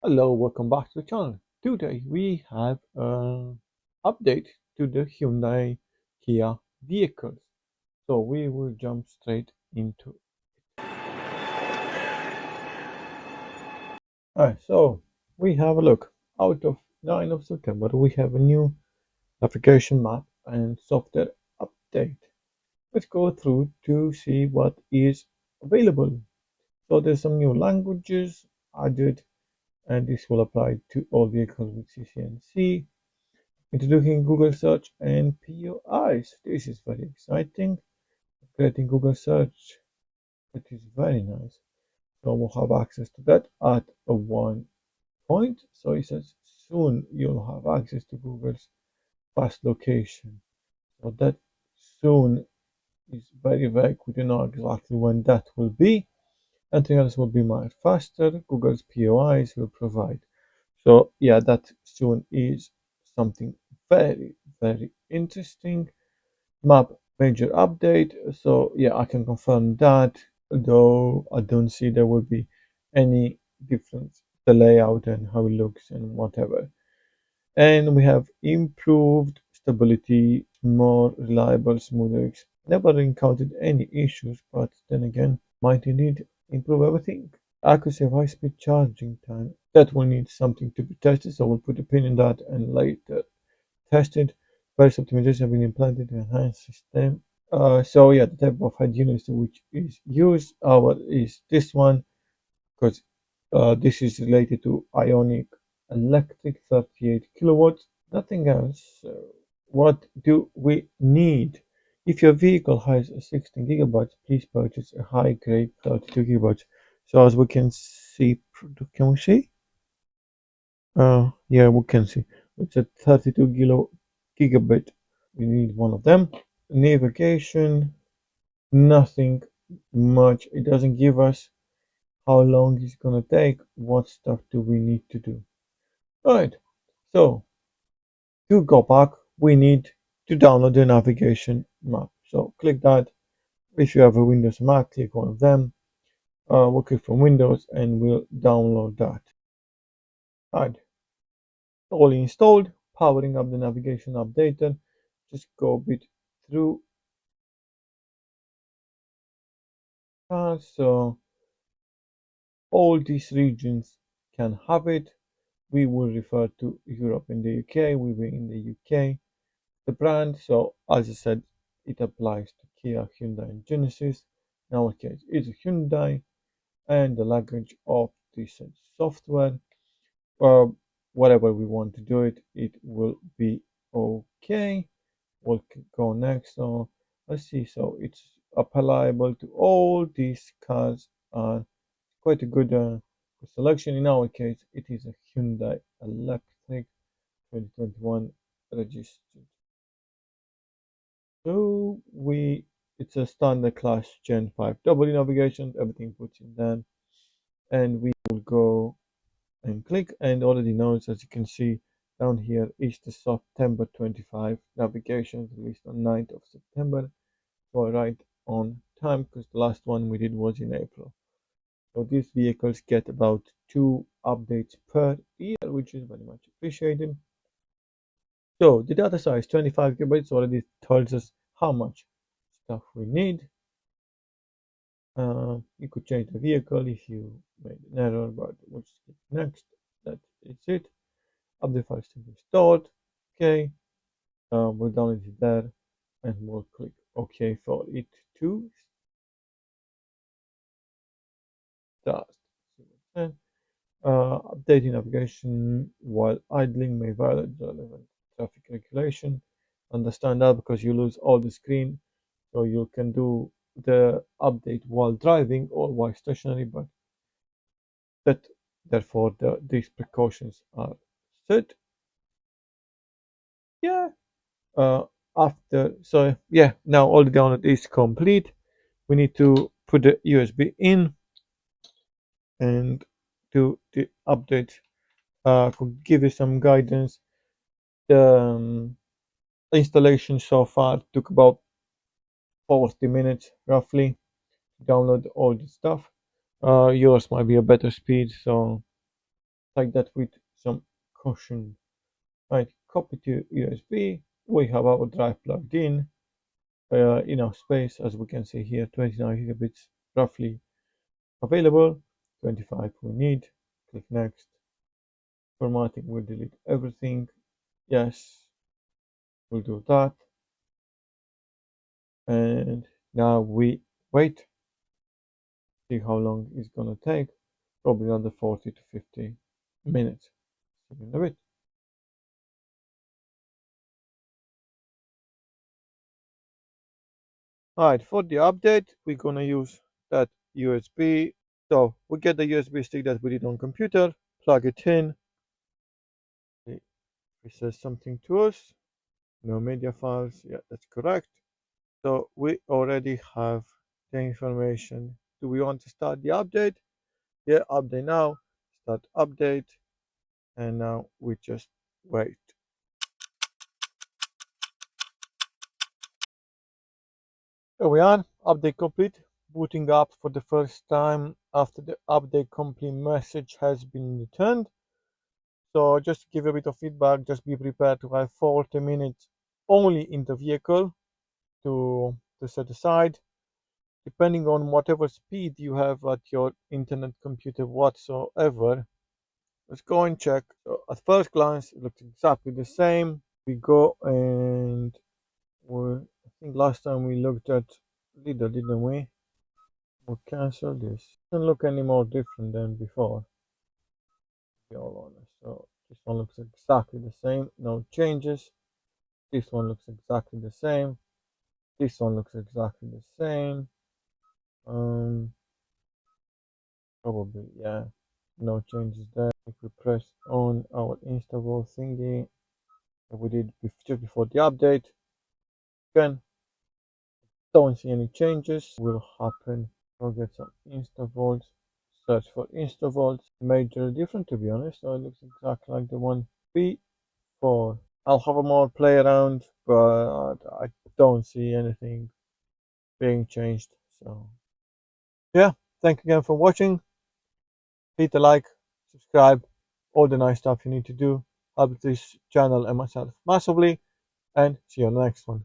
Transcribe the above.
Hello, welcome back to the channel. Today we have an update to the Hyundai Kia vehicles. So we will jump straight into it. Alright, so we have a look. Out of 9 of September, we have a new navigation map and software update. Let's go through to see what is available. So there's some new languages added, and this will apply to all vehicles with CCNC. Introducing Google Search and POIs. This is very exciting. Creating Google Search, that is very nice. So we'll have access to that at a one point. So it says soon you'll have access to Google's fast location. So that soon is very vague. We don't know exactly when that will be. Anything else will be much faster. Google's POIs will provide. So yeah, that soon is something very, very interesting. Map major update. So yeah, I can confirm that, though I don't see there will be any difference the layout and how it looks and whatever. And we have improved stability, more reliable, smoother. Never encountered any issues, but then again, might indeed improve everything. Accuracy of high-speed charging time. That will need something to be tested, so we'll put a pin in that and later tested. Various optimizations have been implanted to enhance system. So yeah, the type of head unit which is used is this one because this is related to Ioniq electric 38 kilowatts. Nothing else. So what do we need? If your vehicle has a 16 gigabytes, please purchase a high grade 32 gigabytes. So as we can see, can we see? Yeah, we can see. It's a 32 gigabit. We need one of them. Navigation, nothing much. It doesn't give us how long it's gonna take. What stuff do we need to do? Right. So to go back, we need to download the navigation map. So click that. If you have a Windows Mac, click one of them. We'll click from Windows and we'll download that. Right. All installed. Powering up the navigation updated. Just go a bit through. So all these regions can have it. We will refer to Europe and the UK. We were in the UK. The brand, so as I said, it applies to Kia, Hyundai, and Genesis. In our case, it's a Hyundai, and the language of this software, or whatever we want to do it, it will be okay. We'll go next. So let's see. So it's applicable to all these cars. Quite a good selection. In our case, it is a Hyundai Electric 2021 registered. So it's a standard class Gen 5W navigation, everything puts in there, and we will go and click and already knows, as you can see down here, is the September 25 navigation released on 9th of September. So right on time because the last one we did was in April. So these vehicles get about 2 updates per year, which is very much appreciated. So the data size 25 gigabytes already tells us how much stuff we need. You could change the vehicle if you made an error, but we'll skip next. That is it. Update file to be stored. Okay. We'll download it there and we'll click OK for it to start. Updating navigation while idling may violate relevant traffic regulation. Understand that because you lose all the screen, so you can do the update while driving or while stationary, but that therefore these precautions are set. Yeah. Uh, After so yeah, now all the download is complete. We need to put the USB in and do the update. Could give you some guidance. The installation so far took about 40 minutes roughly to download all the stuff. Yours might be a better speed, so take that with some caution. Right, copy to USB. We have our drive plugged in. Enough space, as we can see here, 29 gigabits roughly available. 25 we need. Click next. Formatting will delete everything. Yes, we'll do that. And now we wait. See how long it's gonna take. Probably another 40 to 50 minutes. See you in a bit. Alright, for the update, we're gonna use that USB. So we get the USB stick that we did on computer, plug it in. It says something to us. No media files. Yeah, that's correct. So we already have the information. Do we want to start the update? Yeah, update now. Start update. And now we just wait. Here we are, update complete. Booting up for the first time after the update complete message has been returned. So just to give a bit of feedback, just be prepared to have 40 minutes only in the vehicle to set aside, depending on whatever speed you have at your internet computer whatsoever. Let's go and check. So at first glance, it looks exactly the same. We go and I think last time we looked at leader, didn't we? We'll cancel this. Doesn't look any more different than before, to be all honest. So this one looks exactly the same, no changes. This one looks exactly the same. This one looks exactly the same. Um, Probably, yeah. No changes there. If we press on our install thingy that we did just before the update, again, don't see any changes. Will happen. Go get some instavolts. Search for instavolts. Major different, to be honest. So it looks exactly like the one before. I'll have a more play around, but I don't see anything being changed. So yeah, thank you again for watching. Hit the like, subscribe, all the nice stuff you need to do. Help this channel and myself massively, and see you on the next one.